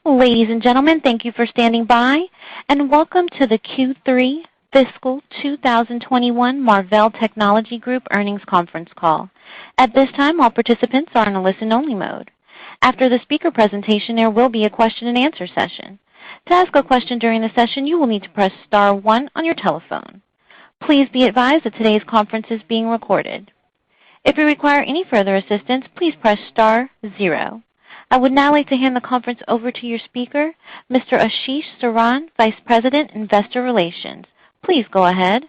Ladies and gentlemen, thank you for standing by, and welcome to the Q3 Fiscal 2021 Marvell Technology Group Earnings Conference Call. At this time, all participants are in a listen-only mode. After the speaker presentation, there will be a question-and-answer session. To ask a question during the session, you will need to press star 1 on your telephone. Please be advised that today's conference is being recorded. If you require any further assistance, please press star 0. I would now like to hand the conference over to your speaker, Mr. Ashish Saran, Vice President, Investor Relations. Please go ahead.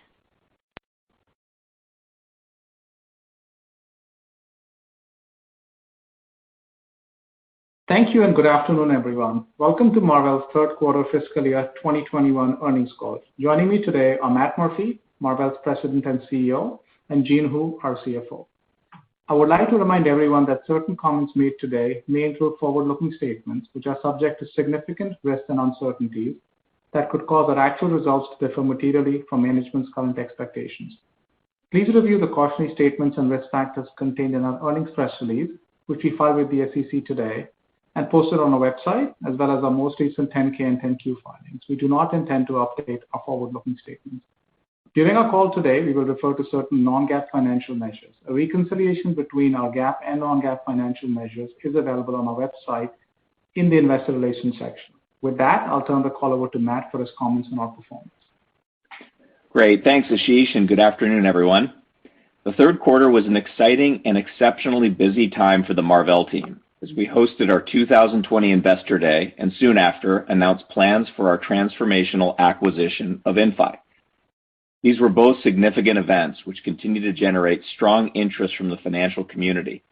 Thank you and good afternoon, everyone. Welcome to Marvell's third quarter fiscal year 2021 earnings call. Joining me today are Matt Murphy, Marvell's President and CEO, and Jean Hu, our CFO. I would like to remind everyone that certain comments made today may include forward-looking statements which are subject to significant risks and uncertainties that could cause our actual results to differ materially from management's current expectations. Please review the cautionary statements and risk factors contained in our earnings press release, which we filed with the SEC today and posted on our website, as well as our most recent 10-K and 10-Q filings. We do not intend to update our forward-looking statements. During our call today, we will refer to certain non-GAAP financial measures. A reconciliation between our GAAP and non-GAAP financial measures is available on our website in the Investor Relations section. With that, I'll turn the call over to Matt for his comments on our performance. Great. Thanks, Ashish, and good afternoon, everyone. The third quarter was an exciting and exceptionally busy time for the Marvell team as we hosted our 2020 Investor Day and soon after announced plans for our transformational acquisition of Inphi. These were both significant events which continue to generate strong interest from the financial community.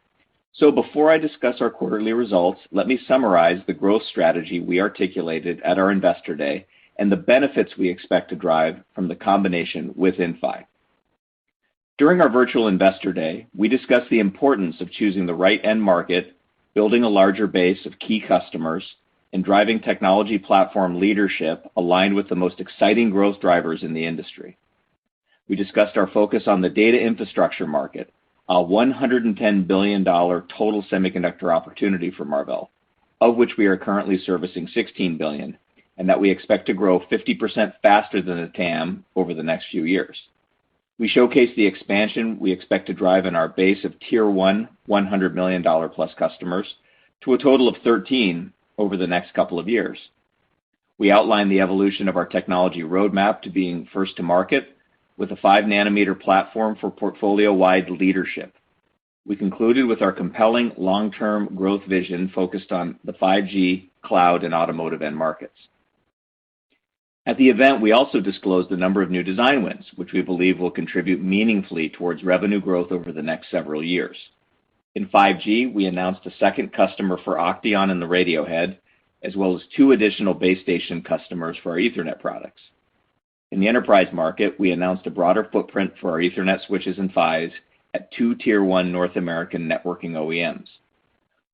So before I discuss our quarterly results, let me summarize the growth strategy we articulated at our Investor Day and the benefits we expect to drive from the combination with Inphi. During our virtual Investor Day, we discussed the importance of choosing the right end market, building a larger base of key customers, and driving technology platform leadership aligned with the most exciting growth drivers in the industry. We discussed our focus on the data infrastructure market, a $110 billion total semiconductor opportunity for Marvell, of which we are currently servicing $16 billion, and that we expect to grow 50% faster than the TAM over the next few years. We showcased the expansion we expect to drive in our base of Tier 1 $100 million plus customers to a total of 13 over the next couple of years. We outlined the evolution of our technology roadmap to being first to market with a 5-nanometer platform for portfolio-wide leadership. We concluded with our compelling long-term growth vision focused on the 5G, cloud, and automotive end markets. At the event, we also disclosed a number of new design wins, which we believe will contribute meaningfully towards revenue growth over the next several years. In 5G, we announced a second customer for Octeon in the radio head, as well as 2 additional base station customers for our Ethernet products. In the enterprise market, we announced a broader footprint for our Ethernet switches and PHYs at 2 Tier 1 North American networking OEMs.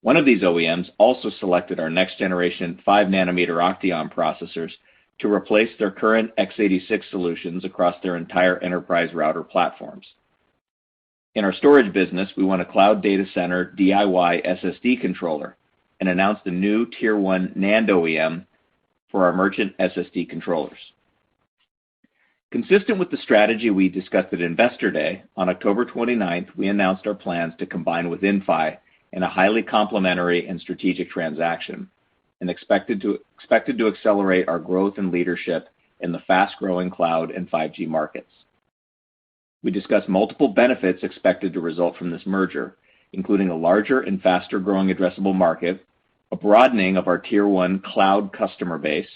One of these OEMs also selected our next-generation 5-nanometer Octeon processors to replace their current x86 solutions across their entire enterprise router platforms. In our storage business, we won a cloud data center DIY SSD controller and announced a new Tier 1 NAND OEM for our merchant SSD controllers. Consistent with the strategy we discussed at Investor Day, on October 29th, we announced our plans to combine with Inphi in a highly complementary and strategic transaction and expected to accelerate our growth and leadership in the fast-growing cloud and 5G markets. We discussed multiple benefits expected to result from this merger, including a larger and faster-growing addressable market, a broadening of our Tier 1 cloud customer base,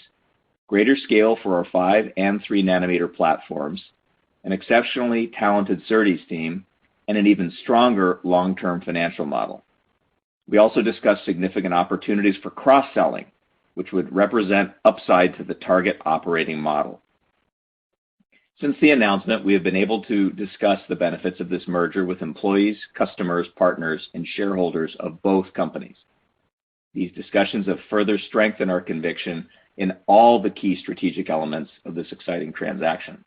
greater scale for our 5 and 3-nanometer platforms, an exceptionally talented SerDes team, and an even stronger long-term financial model. We also discussed significant opportunities for cross-selling, which would represent upside to the target operating model. Since the announcement, we have been able to discuss the benefits of this merger with employees, customers, partners, and shareholders of both companies. These discussions have further strengthened our conviction in all the key strategic elements of this exciting transaction.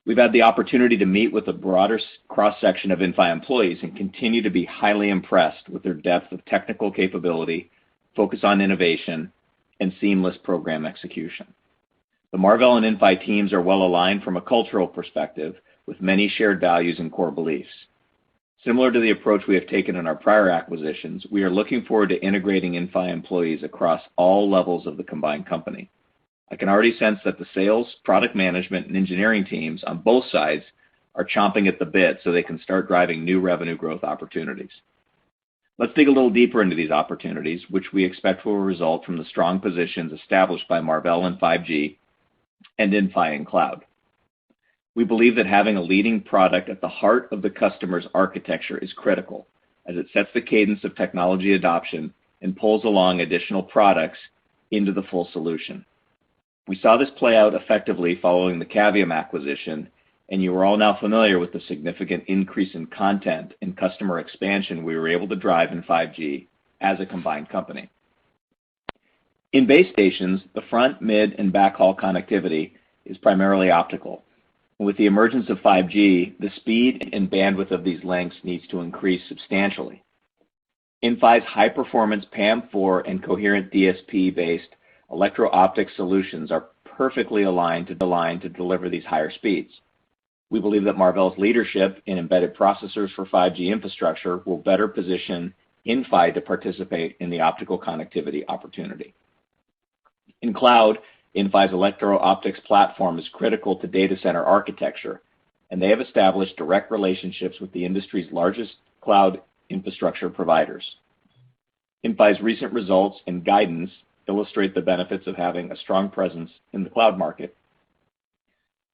We've had the opportunity to meet with a broader cross-section of Inphi employees and continue to be highly impressed with their depth of technical capability, focus on innovation, and seamless program execution. The Marvell and Inphi teams are well aligned from a cultural perspective with many shared values and core beliefs. Similar to the approach we have taken in our prior acquisitions, we are looking forward to integrating Inphi employees across all levels of the combined company. I can already sense that the sales, product management, and engineering teams on both sides are chomping at the bit so they can start driving new revenue growth opportunities. Let's dig a little deeper into these opportunities, which we expect will result from the strong positions established by Marvell in 5G and Inphi in cloud. We believe that having a leading product at the heart of the customer's architecture is critical, as it sets the cadence of technology adoption and pulls along additional products into the full solution. We saw this play out effectively following the Cavium acquisition, and you are all now familiar with the significant increase in content and customer expansion we were able to drive in 5G as a combined company. In base stations, the front, mid, and backhaul connectivity is primarily optical. With the emergence of 5G, the speed and bandwidth of these links needs to increase substantially. Inphi's high-performance PAM4 and coherent DSP-based electro-optic solutions are perfectly aligned to deliver these higher speeds. We believe that Marvell's leadership in embedded processors for 5G infrastructure will better position Inphi to participate in the optical connectivity opportunity. In cloud, Inphi's electro-optics platform is critical to data center architecture, and they have established direct relationships with the industry's largest cloud infrastructure providers. Inphi's recent results and guidance illustrate the benefits of having a strong presence in the cloud market.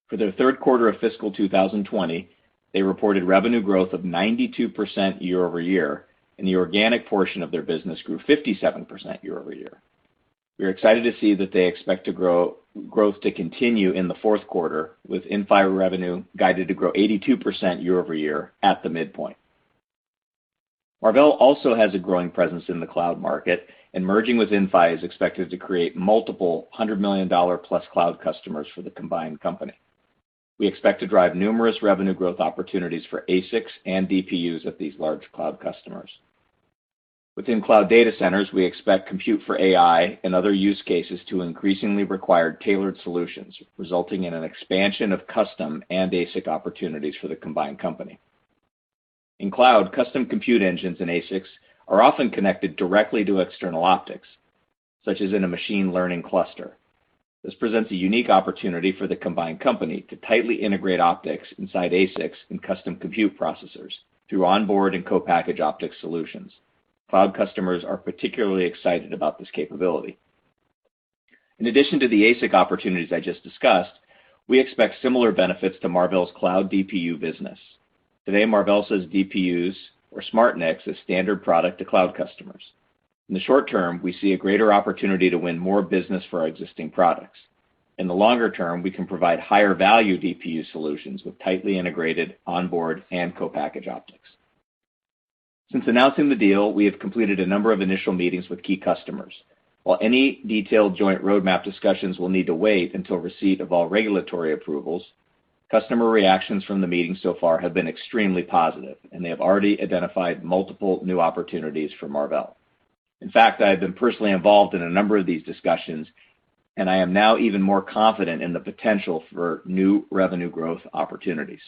For their third quarter of fiscal 2020, they reported revenue growth of 92% year over year, and the organic portion of their business grew 57% year over year. We are excited to see that they expect growth to continue in the fourth quarter, with Inphi revenue guided to grow 82% year over year at the midpoint. Marvell also has a growing presence in the cloud market, and merging with Inphi is expected to create multiple $100 million plus cloud customers for the combined company. We expect to drive numerous revenue growth opportunities for ASICs and DPUs at these large cloud customers. Within cloud data centers, we expect compute for AI and other use cases to increasingly require tailored solutions, resulting in an expansion of custom and ASIC opportunities for the combined company. In cloud, custom compute engines and ASICs are often connected directly to external optics, such as in a machine learning cluster. This presents a unique opportunity for the combined company to tightly integrate optics inside ASICs and custom compute processors through onboard and co-package optics solutions. Cloud customers are particularly excited about this capability. In addition to the ASIC opportunities I just discussed, we expect similar benefits to Marvell's cloud DPU business. Today, Marvell sells DPUs or SmartNICs as standard product to cloud customers. In the short term, we see a greater opportunity to win more business for our existing products. In the longer term, we can provide higher value DPU solutions with tightly integrated onboard and co-package optics. Since announcing the deal, we have completed a number of initial meetings with key customers. While any detailed joint roadmap discussions will need to wait until receipt of all regulatory approvals, customer reactions from the meeting so far have been extremely positive, and they have already identified multiple new opportunities for Marvell. In fact, I have been personally involved in a number of these discussions, and I am now even more confident in the potential for new revenue growth opportunities.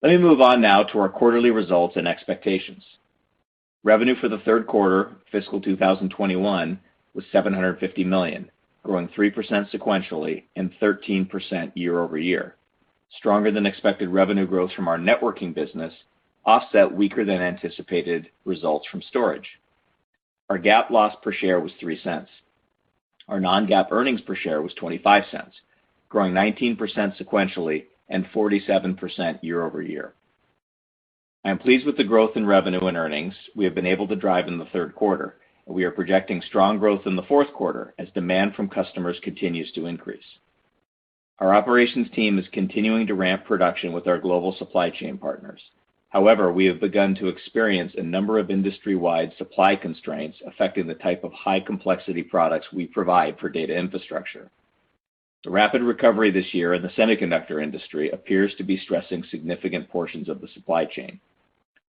Let me move on now to our quarterly results and expectations. Revenue for the third quarter, fiscal 2021, was $750 million, growing 3% sequentially and 13% year over year. Stronger than expected revenue growth from our networking business offset weaker than anticipated results from storage. Our GAAP loss per share was 3 cents. Our non-GAAP earnings per share was 25 cents, growing 19% sequentially and 47% year over year. I am pleased with the growth in revenue and earnings we have been able to drive in the third quarter, and we are projecting strong growth in the fourth quarter as demand from customers continues to increase. Our operations team is continuing to ramp production with our global supply chain partners. However, we have begun to experience a number of industry-wide supply constraints affecting the type of high-complexity products we provide for data infrastructure. The rapid recovery this year in the semiconductor industry appears to be stressing significant portions of the supply chain.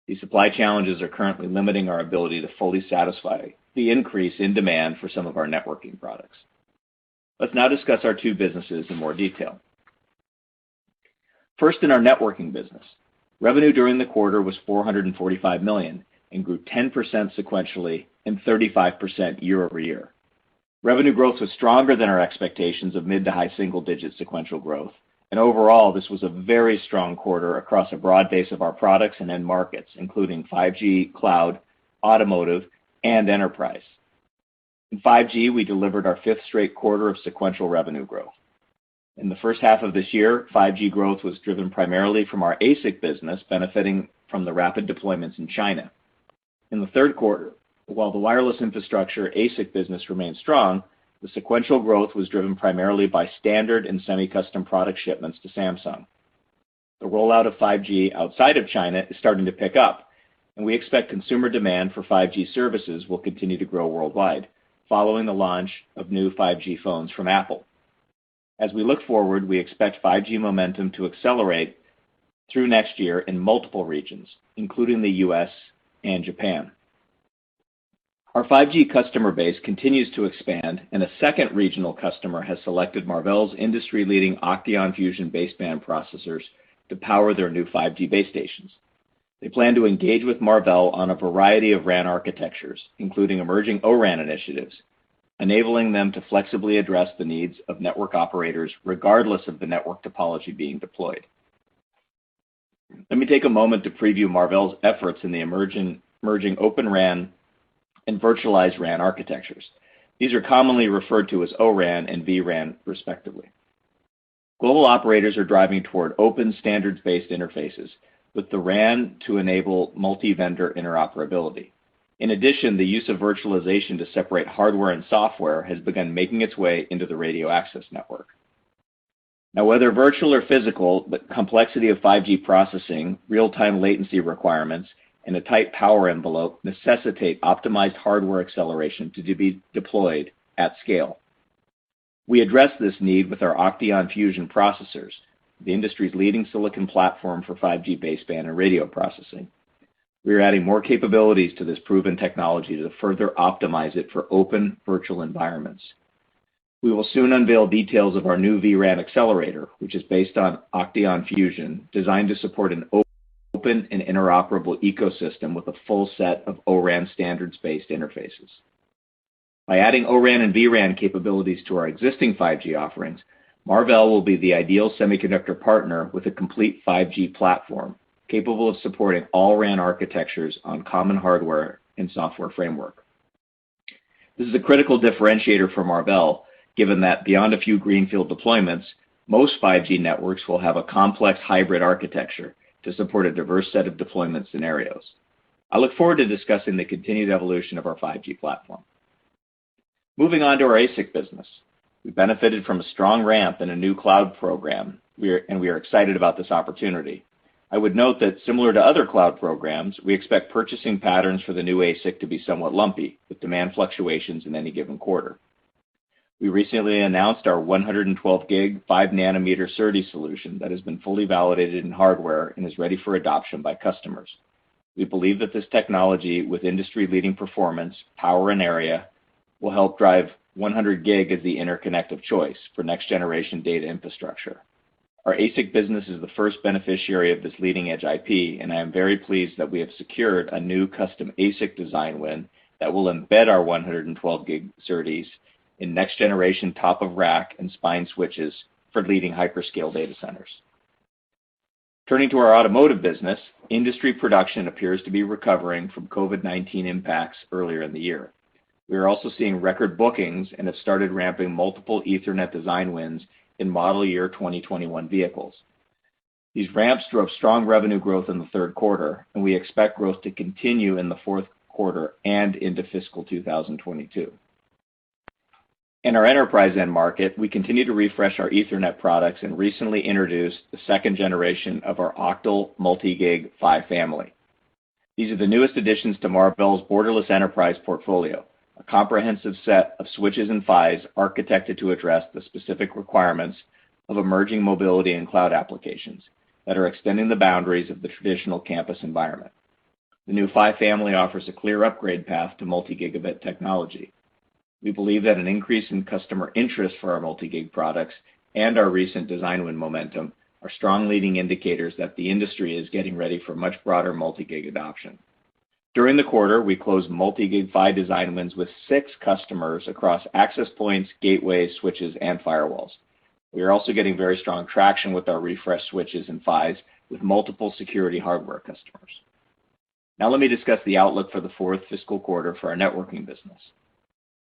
These supply challenges are currently limiting our ability to fully satisfy the increase in demand for some of our networking products. Let's now discuss our two businesses in more detail. First, in our networking business, revenue during the quarter was $445 million and grew 10% sequentially and 35% year over year. Revenue growth was stronger than our expectations of mid to high single-digit sequential growth, and overall, this was a very strong quarter across a broad base of our products and end markets, including 5G, cloud, automotive, and enterprise. In 5G, we delivered our fifth straight quarter of sequential revenue growth. In the first half of this year, 5G growth was driven primarily from our ASIC business, benefiting from the rapid deployments in China. In the third quarter, while the wireless infrastructure ASIC business remained strong, the sequential growth was driven primarily by standard and semi-custom product shipments to Samsung. The rollout of 5G outside of China is starting to pick up, and we expect consumer demand for 5G services will continue to grow worldwide, following the launch of new 5G phones from Apple. As we look forward, we expect 5G momentum to accelerate through next year in multiple regions, including the US and Japan. Our 5G customer base continues to expand, and a second regional customer has selected Marvell's industry-leading Octeon Fusion baseband processors to power their new 5G base stations. They plan to engage with Marvell on a variety of RAN architectures, including emerging O-RAN initiatives, enabling them to flexibly address the needs of network operators regardless of the network topology being deployed. Let me take a moment to preview Marvell's efforts in the emerging Open RAN and virtualized RAN architectures. These are commonly referred to as O-RAN and vRAN, respectively. Global operators are driving toward open standards-based interfaces with the RAN to enable multi-vendor interoperability. In addition, the use of virtualization to separate hardware and software has begun making its way into the radio access network. Now, whether virtual or physical, the complexity of 5G processing, real-time latency requirements, and a tight power envelope necessitate optimized hardware acceleration to be deployed at scale. We address this need with our Octeon Fusion processors, the industry's leading silicon platform for 5G baseband and radio processing. We are adding more capabilities to this proven technology to further optimize it for open virtual environments. We will soon unveil details of our new vRAN accelerator, which is based on Octeon Fusion, designed to support an open and interoperable ecosystem with a full set of O-RAN standards-based interfaces. By adding O-RAN and vRAN capabilities to our existing 5G offerings, Marvell will be the ideal semiconductor partner with a complete 5G platform capable of supporting all RAN architectures on common hardware and software framework. This is a critical differentiator for Marvell, given that beyond a few greenfield deployments, most 5G networks will have a complex hybrid architecture to support a diverse set of deployment scenarios. I look forward to discussing the continued evolution of our 5G platform. Moving on to our ASIC business. We benefited from a strong ramp in a new cloud program, and we are excited about this opportunity. I would note that similar to other cloud programs, we expect purchasing patterns for the new ASIC to be somewhat lumpy, with demand fluctuations in any given quarter. We recently announced our 112 gig 5 nanometer SerDes solution that has been fully validated in hardware and is ready for adoption by customers. We believe that this technology, with industry-leading performance, power, and area, will help drive 100 gig as the interconnect of choice for next-generation data infrastructure. Our ASIC business is the first beneficiary of this leading-edge IP, and I am very pleased that we have secured a new custom ASIC design win that will embed our 112 gig SerDes in next-generation top-of-rack and spine switches for leading hyperscale data centers. Turning to our automotive business, industry production appears to be recovering from COVID-19 impacts earlier in the year. We are also seeing record bookings and have started ramping multiple Ethernet design wins in model year 2021 vehicles. These ramps drove strong revenue growth in the third quarter, and we expect growth to continue in the fourth quarter and into fiscal 2022. In our enterprise end market, we continue to refresh our Ethernet products and recently introduced the second generation of our Octal Multi-Gig PHY family. These are the newest additions to Marvell's borderless enterprise portfolio, a comprehensive set of switches and PHYs architected to address the specific requirements of emerging mobility and cloud applications that are extending the boundaries of the traditional campus environment. The new Phi family offers a clear upgrade path to multi-gigabit technology. We believe that an increase in customer interest for our multi-gig products and our recent design win momentum are strong leading indicators that the industry is getting ready for much broader multi-gig adoption. During the quarter, we closed multi-gig Phi design wins with 6 customers across access points, gateways, switches, and firewalls. We are also getting very strong traction with our refresh switches and Phis with multiple security hardware customers. Now let me discuss the outlook for the fourth fiscal quarter for our networking business.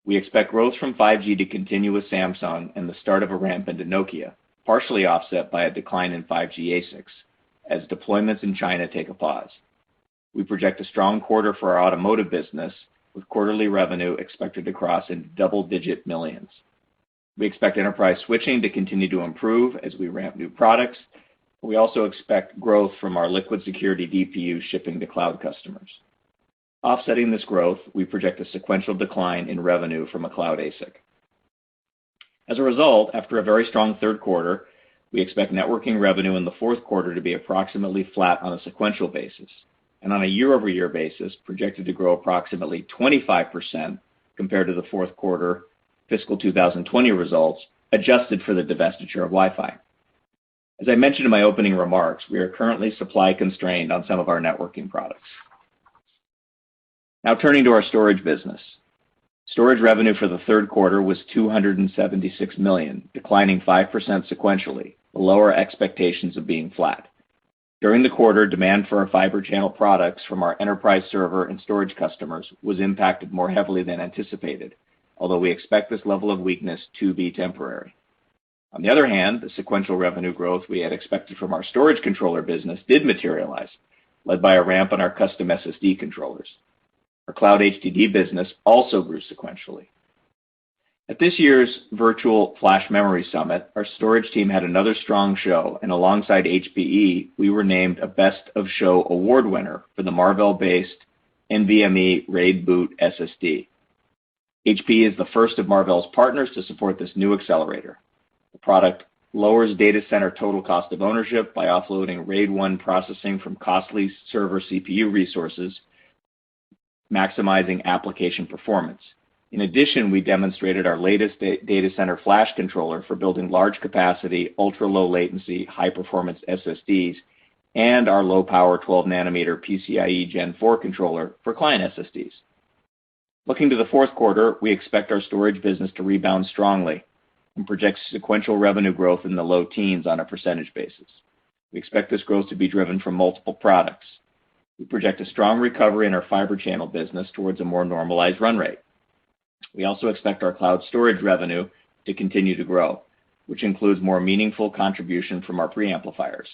We expect growth from 5G to continue with Samsung and the start of a ramp into Nokia, partially offset by a decline in 5G ASICs, as deployments in China take a pause. We project a strong quarter for our automotive business, with quarterly revenue expected to cross into double-digit millions. We expect enterprise switching to continue to improve as we ramp new products. We also expect growth from our liquid security DPU shipping to cloud customers. Offsetting this growth, we project a sequential decline in revenue from a cloud ASIC. As a result, after a very strong third quarter, we expect networking revenue in the fourth quarter to be approximately flat on a sequential basis, and on a year-over-year basis, projected to grow approximately 25% compared to the fourth quarter fiscal 2020 results, adjusted for the divestiture of Wi-Fi. As I mentioned in my opening remarks, we are currently supply constrained on some of our networking products. Now turning to our storage business. Storage revenue for the third quarter was $276 million, declining 5% sequentially, below our expectations of being flat. During the quarter, demand for our fiber channel products from our enterprise server and storage customers was impacted more heavily than anticipated, although we expect this level of weakness to be temporary. On the other hand, the sequential revenue growth we had expected from our storage controller business did materialize, led by a ramp in our custom SSD controllers. Our cloud HDD business also grew sequentially. At this year's virtual Flash Memory Summit, our storage team had another strong show, and alongside HPE, we were named a Best of Show award winner for the Marvell-based NVMe RAID boot SSD. HPE is the first of Marvell's partners to support this new accelerator. The product lowers data center total cost of ownership by offloading RAID 1 processing from costly server CPU resources, maximizing application performance. In addition, we demonstrated our latest data center flash controller for building large capacity, ultra-low latency, high-performance SSDs, and our low-power 12-nanometer PCIe Gen 4 controller for client SSDs. Looking to the fourth quarter, we expect our storage business to rebound strongly and project sequential revenue growth in the low teens on a percentage basis. We expect this growth to be driven from multiple products. We project a strong recovery in our fiber channel business towards a more normalized run rate. We also expect our cloud storage revenue to continue to grow, which includes more meaningful contribution from our preamplifiers.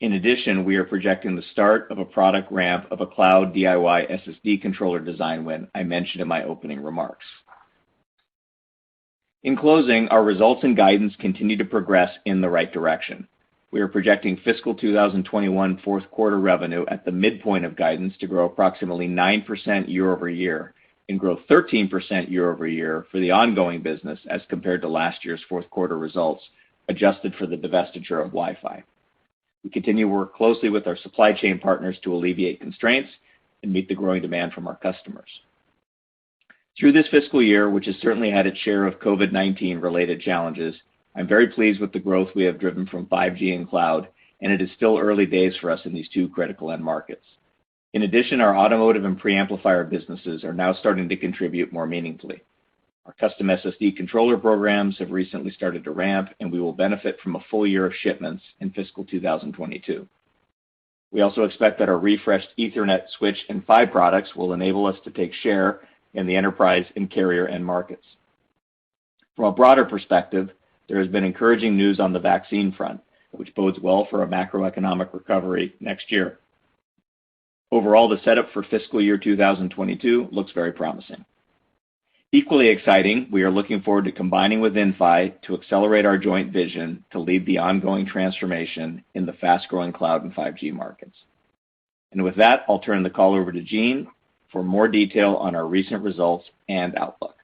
In addition, we are projecting the start of a product ramp of a cloud DIY SSD controller design win I mentioned in my opening remarks. In closing, our results and guidance continue to progress in the right direction. We are projecting fiscal 2021 fourth quarter revenue at the midpoint of guidance to grow approximately 9% year over year and grow 13% year over year for the ongoing business as compared to last year's fourth quarter results, adjusted for the divestiture of Wi-Fi. We continue to work closely with our supply chain partners to alleviate constraints and meet the growing demand from our customers. Through this fiscal year, which has certainly had its share of COVID-19 related challenges, I'm very pleased with the growth we have driven from 5G and cloud, and it is still early days for us in these two critical end markets. In addition, our automotive and preamplifier businesses are now starting to contribute more meaningfully. Our custom SSD controller programs have recently started to ramp, and we will benefit from a full year of shipments in fiscal 2022. We also expect that our refreshed Ethernet switch and PHY products will enable us to take share in the enterprise and carrier end markets. From a broader perspective, there has been encouraging news on the vaccine front, which bodes well for a macroeconomic recovery next year. Overall, the setup for fiscal year 2022 looks very promising. Equally exciting, we are looking forward to combining with Inphi to accelerate our joint vision to lead the ongoing transformation in the fast-growing cloud and 5G markets. And with that, I'll turn the call over to Jean for more detail on our recent results and outlook.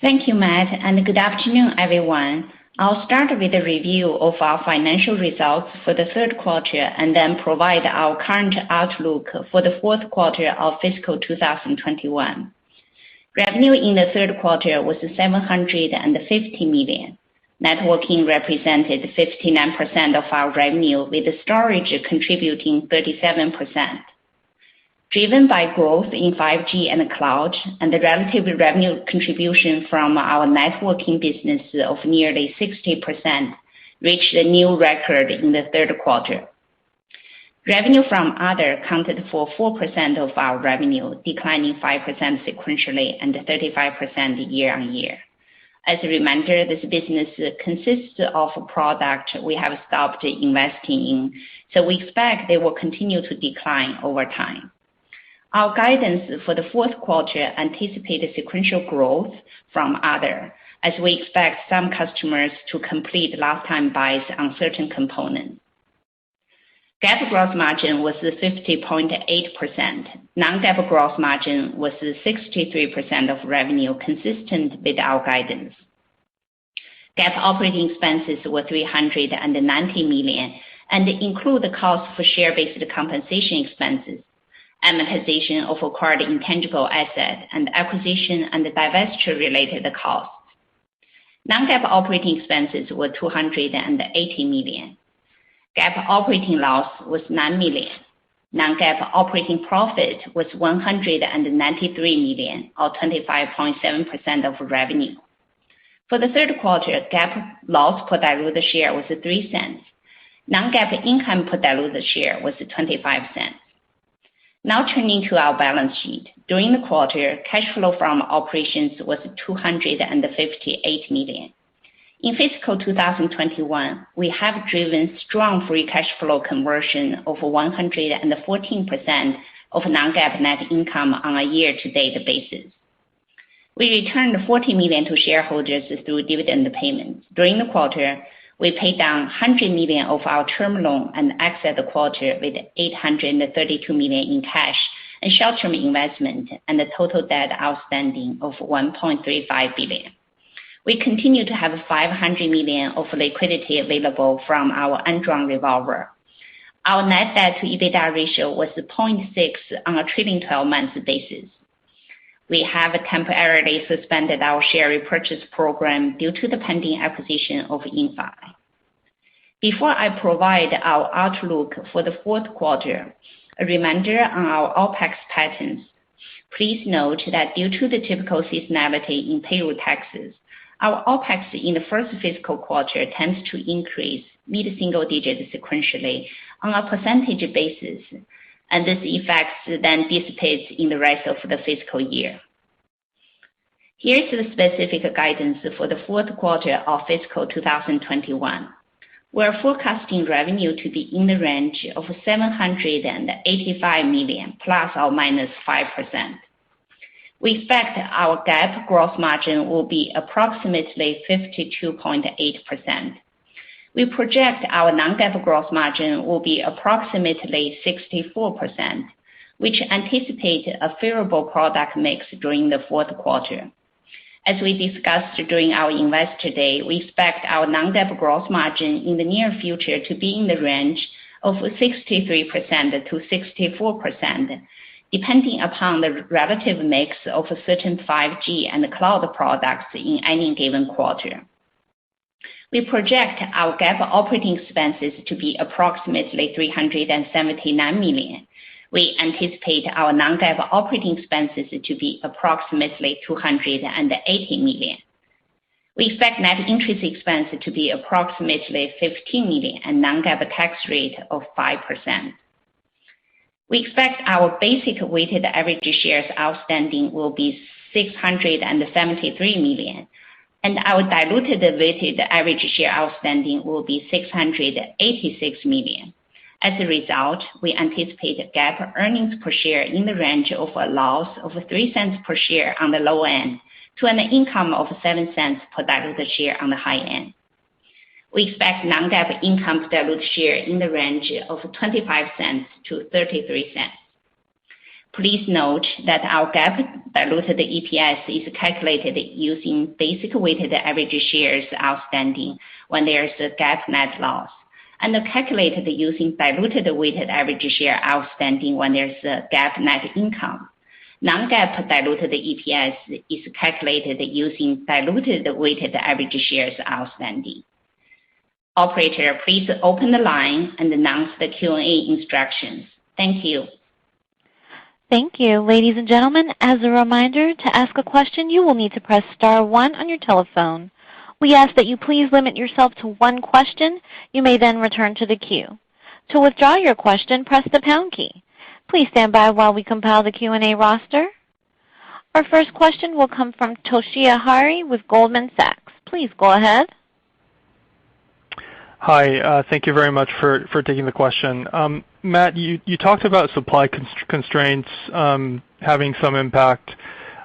Thank you, Matt, and good afternoon, everyone. I'll start with a review of our financial results for the third quarter and then provide our current outlook for the fourth quarter of fiscal 2021. Revenue in the third quarter was $750 million. Networking represented 59% of our revenue, with storage contributing 37%. Driven by growth in 5G and cloud and the relative revenue contribution from our networking business of nearly 60%, reached a new record in the third quarter. Revenue from other accounted for 4% of our revenue, declining 5% sequentially and 35% year-on-year. As a reminder, this business consists of a product we have stopped investing in, so we expect they will continue to decline over time. Our guidance for the fourth quarter anticipates sequential growth from other, as we expect some customers to complete last-time buys on certain components. GAAP gross margin was 50.8%. Non-GAAP gross margin was 63% of revenue, consistent with our guidance. GAAP operating expenses were $390 million and include the cost for share-based compensation expenses, amortization of acquired intangible asset, and acquisition and divestiture-related costs. Non-GAAP operating expenses were $280 million. GAAP operating loss was $9 million. Non-GAAP operating profit was $193 million, or 25.7% of revenue. For the third quarter, GAAP loss per diluted share was $0.03. Non-GAAP income per diluted share was $0.25. Now turning to our balance sheet. During the quarter, cash flow from operations was $258 million. In fiscal 2021, we have driven strong free cash flow conversion of 114% of non-GAAP net income on a year-to-date basis. We returned $40 million to shareholders through dividend payments. During the quarter, we paid down $100 million of our term loan and exited the quarter with $832 million in cash and short-term investment and a total debt outstanding of $1.35 billion. We continue to have $500 million of liquidity available from our undrawn revolver. Our net debt to EBITDA ratio was 0.6 on a trailing 12-month basis. We have temporarily suspended our share repurchase program due to the pending acquisition of Inphi. Before I provide our outlook for the fourth quarter, a reminder on our OpEx patterns. Please note that due to the typical seasonality in payroll taxes, our OpEx in the first fiscal quarter tends to increase mid-single digits sequentially on a percentage basis, and this effect then dissipates in the rest of the fiscal year. Here's the specific guidance for the fourth quarter of fiscal 2021. We're forecasting revenue to be in the range of $785 million ±5%. We expect our GAAP gross margin will be approximately 52.8%. We project our non-GAAP gross margin will be approximately 64%, which anticipates a favorable product mix during the fourth quarter. As we discussed during our Investor Day, we expect our non-GAAP gross margin in the near future to be in the range of 63% to 64%, depending upon the relative mix of certain 5G and cloud products in any given quarter. We project our GAAP operating expenses to be approximately $379 million. We anticipate our non-GAAP operating expenses to be approximately $280 million. We expect net interest expense to be approximately $15 million and non-GAAP tax rate of 5%. We expect our basic weighted average shares outstanding will be 673 million, and our diluted weighted average share outstanding will be 686 million. As a result, we anticipate GAAP earnings per share in the range of a loss of 3 cents per share on the low end to an income of 7 cents per diluted share on the high end. We expect non-GAAP income per diluted share in the range of 25 cents to 33 cents. Please note that our GAAP diluted EPS is calculated using basic weighted average shares outstanding when there is a GAAP net loss, and calculated using diluted weighted average share outstanding when there is a GAAP net income. Non-GAAP diluted EPS is calculated using diluted weighted average shares outstanding. Operator, please open the line and announce the Q&A instructions. Thank you. Thank you. Ladies and gentlemen, as a reminder, to ask a question, you will need to press star 1 on your telephone. We ask that you please limit yourself to one question. You may then return to the queue. To withdraw your question, press the pound key. Please stand by while we compile the Q&A roster. Our first question will come from Toshiya Hari with Goldman Sachs. Please go ahead. Hi, thank you very much for taking the question. Matt, you talked about supply constraints having some impact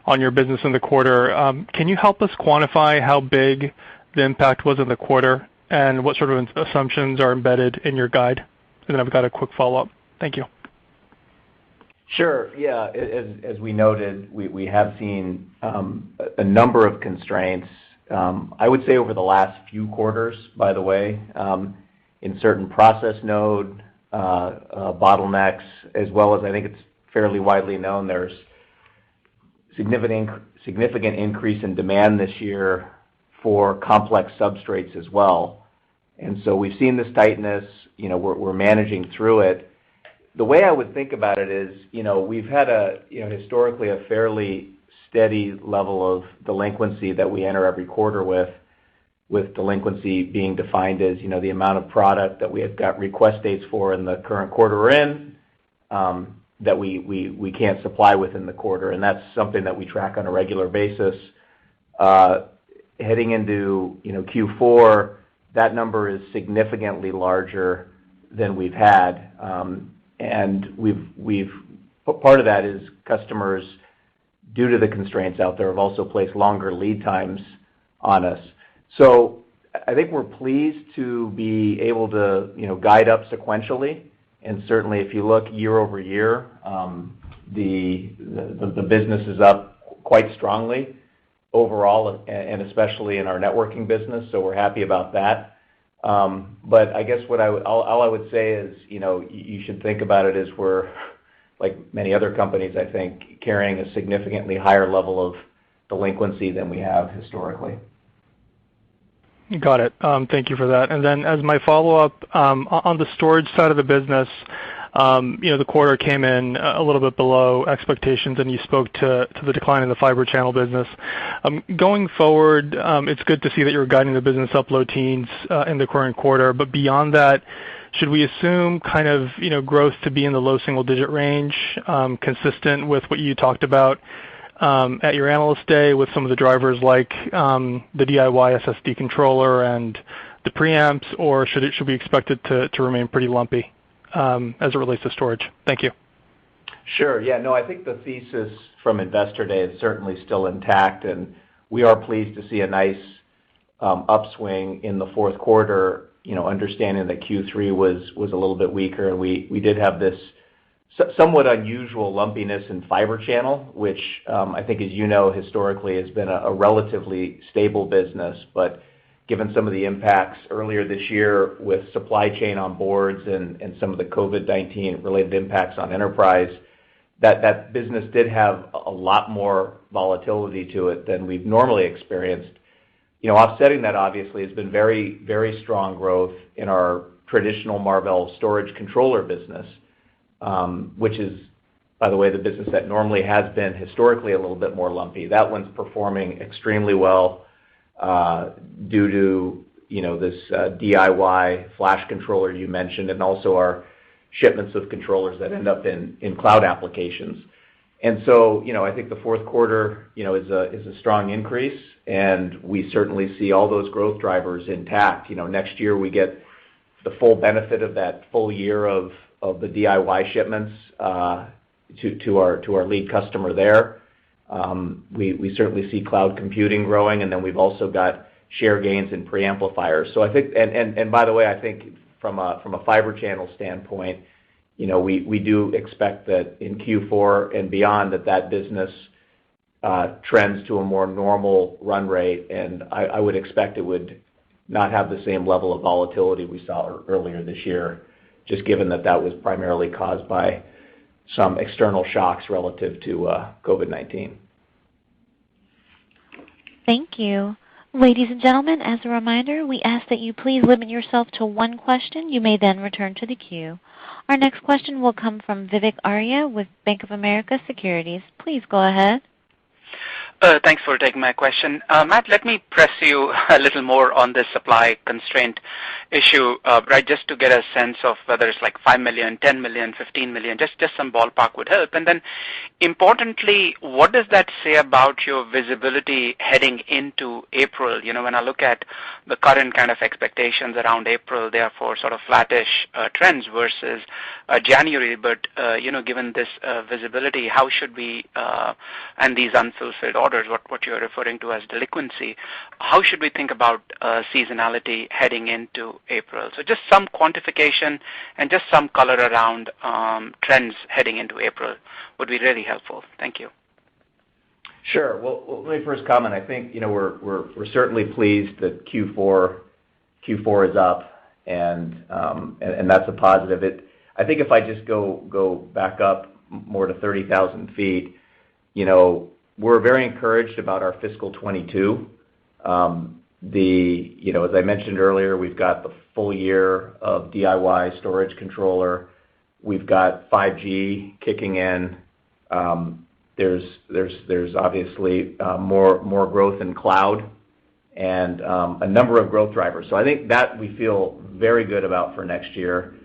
on your business in the quarter. Can you help us quantify how big the impact was in the quarter and what sort of assumptions are embedded in your guide? And then I've got a quick follow-up. Thank you. Sure. Yeah. As we noted, we have seen a number of constraints. I would say over the last few quarters, by the way, in certain process node bottlenecks, as well as I think it's fairly widely known there's significant increase in demand this year for complex substrates as well. And so we've seen this tightness. We're managing through it. The way I would think about it is, we've had historically a fairly steady level of delinquency that we enter every quarter with delinquency being defined as, the amount of product that we have got request dates for in the current quarter we're in, that we can't supply within the quarter. And that's something that we track on a regular basis. Heading into, Q4, that number is significantly larger than we've had. And part of that is customers, due to the constraints out there, have also placed longer lead times on us. So I think we're pleased to be able to, guide up sequentially. And certainly if you look year over year, the business is up quite strongly overall, and especially in our networking business. So we're happy about that. But I guess all I would say is, you should think about it as we're, like many other companies, I think, carrying a significantly higher level of delinquency than we have historically. Got it. Thank you for that. And then as my follow-up, on the storage side of the business, the quarter came in a little bit below expectations, and you spoke to the decline in the fiber channel business. Going forward, it's good to see that you're guiding the business up low teens in the current quarter. But beyond that, should we assume kind of growth to be in the low single-digit range, consistent with what you talked about at your analyst day with some of the drivers like the DIY SSD controller and the preamps, or should we expect it to remain pretty lumpy as it relates to storage? Thank you. Sure. Yeah. No, I think the thesis from Investor Day is certainly still intact, and we are pleased to see a nice upswing in the fourth quarter. Understanding that Q3 was a little bit weaker, and we did have this somewhat unusual lumpiness in fiber channel, which I think, as you know, historically has been a relatively stable business. But given some of the impacts earlier this year with supply chain on boards and some of the COVID-19 related impacts on enterprise, that business did have a lot more volatility to it than we've normally experienced. Offsetting that obviously has been very, very strong growth in our traditional Marvell storage controller business, which is, by the way, the business that normally has been historically a little bit more lumpy. That one's performing extremely well due to this DIY flash controller you mentioned, and also our shipments of controllers that end up in cloud applications. And so, I think the fourth quarter, is a strong increase, and we certainly see all those growth drivers intact. Next year we get the full benefit of that full year of the DIY shipments to our lead customer there. We certainly see cloud computing growing, and then we've also got share gains in preamplifiers. So I think, and by the way, I think from a fiber channel standpoint, we do expect that in Q4 and beyond that business trends to a more normal run rate, and I would expect it would not have the same level of volatility we saw earlier this year, just given that was primarily caused by some external shocks relative to COVID-19. Thank you. Ladies and gentlemen, as a reminder, we ask that you please limit yourself to one question. You may then return to the queue. Our next question will come from Vivek Arya with Bank of America Securities. Please go ahead. Thanks for taking my question. Matt, let me press you a little more on this supply constraint issue, right, just to get a sense of whether it's like 5 million, 10 million, 15 million, just some ballpark would help. And then importantly, what does that say about your visibility heading into April? When I look at the current kind of expectations around April, they are for sort of flattish trends versus January, but given this visibility, how should we, and these unfulfilled orders, what you're referring to as delinquency, how should we think about seasonality heading into April? So just some quantification and just some color around trends heading into April would be really helpful. Thank you. Sure. Well, let me first comment. I think we're certainly pleased that Q4 is up, and that's a positive. I think if I just go back up more to 30,000 feet, we're very encouraged about our fiscal 22. As I mentioned earlier, we've got the full year of DIY storage controller. We've got 5G kicking in. There's obviously more growth in cloud and a number of growth drivers. So I think that we feel very good about for next year.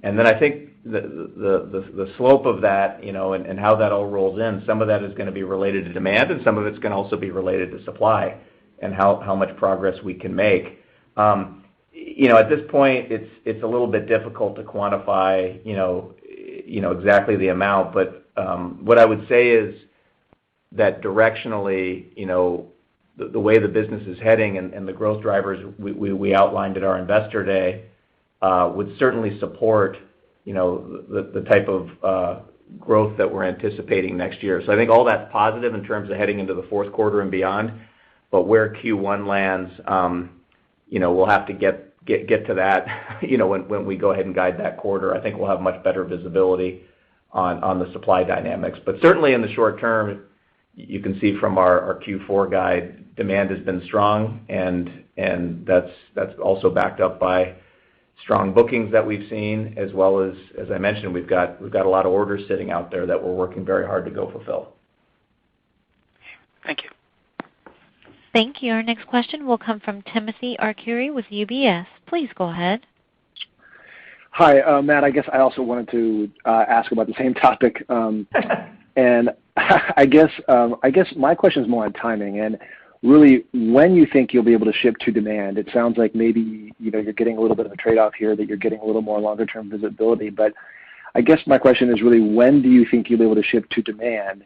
And then I think the slope of that, and how that all rolls in, some of that is going to be related to demand, and some of it's going to also be related to supply and how much progress we can make. At this point, it's a little bit difficult to quantify, exactly the amount. But what I would say is that directionally, the way the business is heading and the growth drivers we outlined at our Investor Day would certainly support the type of growth that we're anticipating next year. So I think all that's positive in terms of heading into the fourth quarter and beyond. But where Q1 lands, we'll have to get to that, when we go ahead and guide that quarter. I think we'll have much better visibility on the supply dynamics. But certainly in the short term, you can see from our Q4 guide, demand has been strong, and that's also backed up by strong bookings that we've seen, as well as I mentioned, we've got a lot of orders sitting out there that we're working very hard to go fulfill. Thank you. Thank you. Our next question will come from Timothy Arcuri with UBS. Please go ahead. Hi, Matt. I guess I also wanted to ask about the same topic, and I guess my question is more on timing and really when you think you'll be able to ship to demand. It sounds like maybe you're getting a little bit of a trade-off here, that you're getting a little more longer-term visibility. But I guess my question is really, when do you think you'll be able to ship to demand?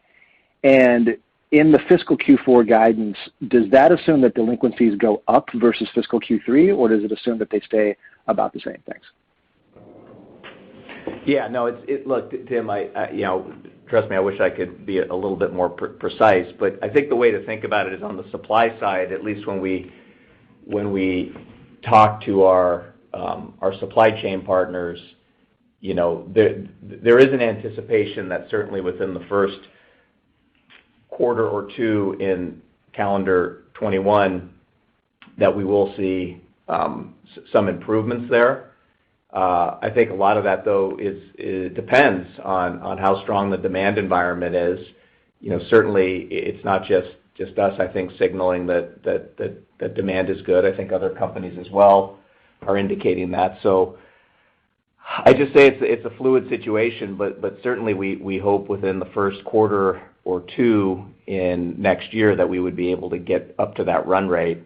And in the fiscal Q4 guidance, does that assume that delinquencies go up versus fiscal Q3, or does it assume that they stay about the same? Thanks. Yeah, no, look, Tim, trust me, I wish I could be a little bit more precise, but I think the way to think about it is on the supply side, at least when we talk to our supply chain partners, there is an anticipation that certainly within the first quarter or two in calendar 21 that we will see some improvements there. I think a lot of that, though, depends on how strong the demand environment is. Certainly it's not just us, I think, signaling that demand is good. I think other companies as well are indicating that. So I just say it's a fluid situation, but certainly we hope within the first quarter or two in next year that we would be able to get up to that run rate.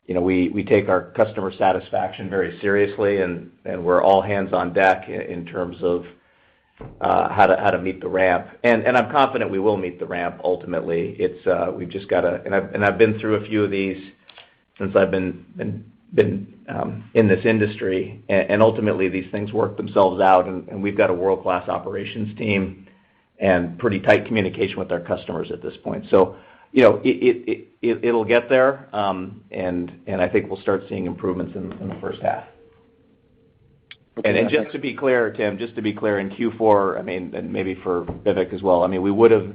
We take our customer satisfaction very seriously, and we're all hands on deck in terms of how to meet the ramp. And I'm confident we will meet the ramp ultimately. We've just got to, and I've been through a few of these since I've been been in this industry, and ultimately these things work themselves out, and we've got a world-class operations team and pretty tight communication with our customers at this point. So, it'll get there, and I think we'll start seeing improvements in the first half. Okay. And just to be clear, Tim, in Q4, and maybe for Vivek as well, we would have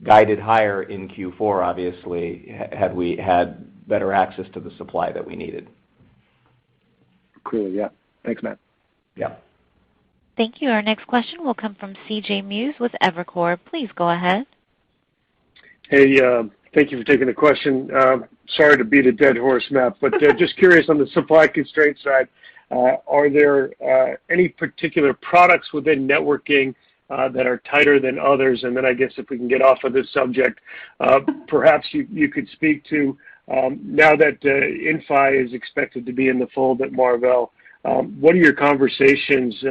guided higher in Q4, obviously, had we had better access to the supply that we needed. Clearly, yeah. Thanks, Matt. Yeah. Thank you. Our next question will come from C.J. Muse with Evercore. Please go ahead. Hey, thank you for taking the question. Sorry to beat a dead horse, Matt, but just curious on the supply constraint side, are there any particular products within networking that are tighter than others? And then I guess if we can get off of this subject, perhaps you could speak to, now that Inphi is expected to be in the fold at Marvell, what are your conversations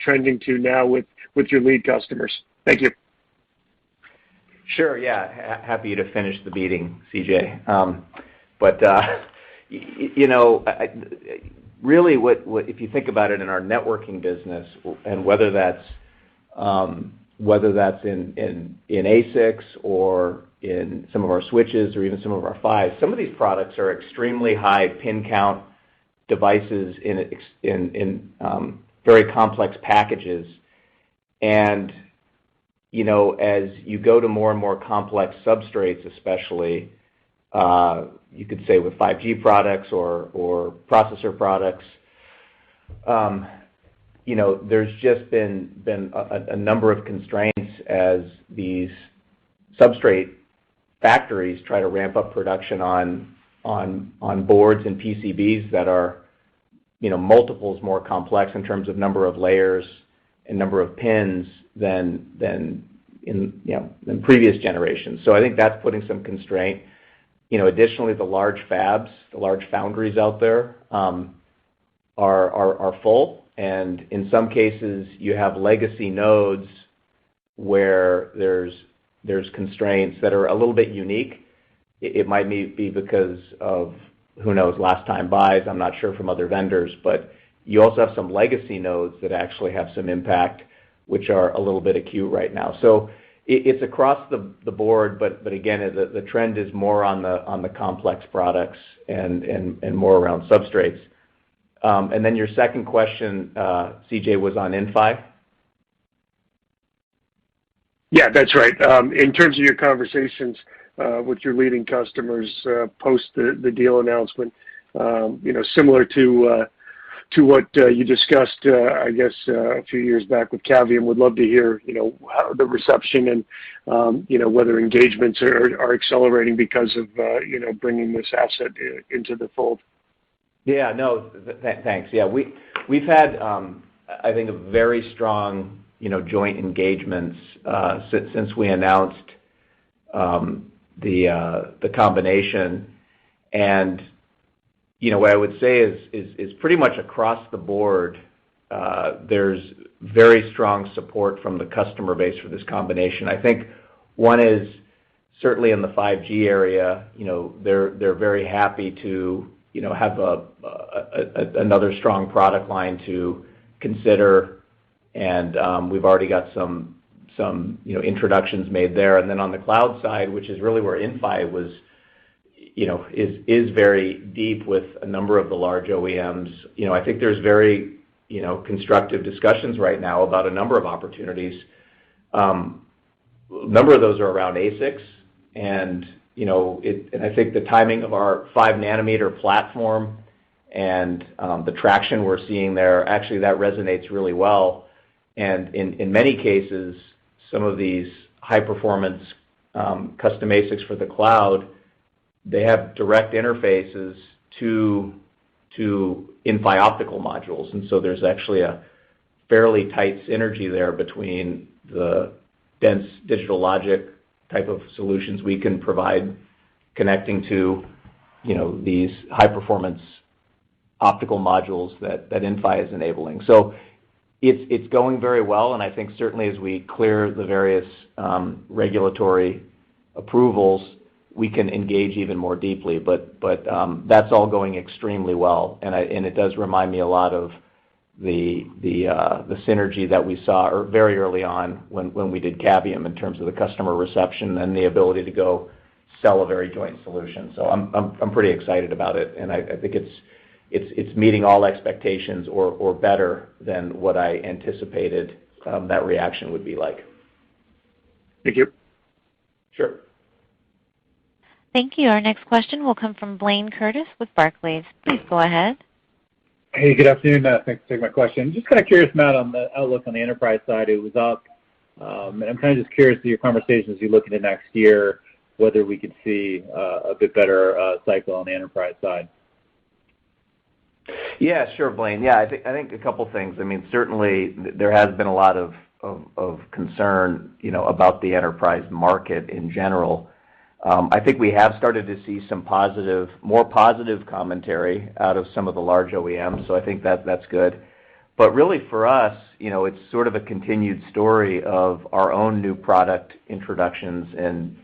trending to now with your lead customers? Thank you. Sure, yeah. Happy to finish the beating, CJ. Really, if you think about it in our networking business, and whether that's in ASICs or in some of our switches or even some of our PHYs, some of these products are extremely high pin count devices in very complex packages. And as you go to more and more complex substrates, especially, you could say with 5G products or processor products, there's just been a number of constraints as these substrate factories try to ramp up production on boards and PCBs that are multiples more complex in terms of number of layers and number of pins than in previous generations. So I think that's putting some constraint. Additionally, the large fabs, the large foundries out there are full, and in some cases you have legacy nodes where there's constraints that are a little bit unique. It might be because of, who knows, last time buys, I'm not sure, from other vendors, but you also have some legacy nodes that actually have some impact, which are a little bit acute right now. So it's across the board, but again, the trend is more on the complex products and more around substrates. And then your second question, CJ, was on Inphi? Yeah, that's right. In terms of your conversations with your leading customers post the deal announcement, similar to what you discussed, I guess, a few years back with Cavium, would love to hear, how the reception and, whether engagements are accelerating because of, bringing this asset into the fold. Yeah, no, thanks. Yeah, we've had, I think, a very strong, joint engagements since we announced the combination. And what I would say is pretty much across the board, there's very strong support from the customer base for this combination. I think one is certainly in the 5G area, they're very happy to have another strong product line to consider, and we've already got some introductions made there. And then on the cloud side, which is really where Inphi was, is very deep with a number of the large OEMs. I think there's very, constructive discussions right now about a number of opportunities. A number of those are around ASICs, and I think the timing of our 5-nanometer platform and the traction we're seeing there, actually that resonates really well. And in many cases, some of these high-performance custom ASICs for the cloud, they have direct interfaces to Inphi optical modules, and so there's actually a fairly tight synergy there between the dense digital logic type of solutions we can provide connecting to these high-performance optical modules that Inphi is enabling. So it's going very well, and I think certainly as we clear the various regulatory approvals, we can engage even more deeply. But that's all going extremely well, and it does remind me a lot of the synergy that we saw very early on when we did Cavium in terms of the customer reception and the ability to go sell a very joint solution. So I'm pretty excited about it, and I think it's meeting all expectations or better than what I anticipated that reaction would be like. Thank you. Sure. Thank you. Our next question will come from Blayne Curtis with Barclays. Please go ahead. Hey, good afternoon. Thanks for taking my question. Just kind of curious, Matt, on the outlook on the enterprise side. It was up, and I'm kind of just curious to your conversations as you look into next year, whether we could see a bit better cycle on the enterprise side. Yeah, sure, Blayne. Yeah, I think a couple things. I mean, certainly there has been a lot of concern, about the enterprise market in general. I think we have started to see some more positive commentary out of some of the large OEMs, so I think that's good. But really for us, it's sort of a continued story of our own new product introductions and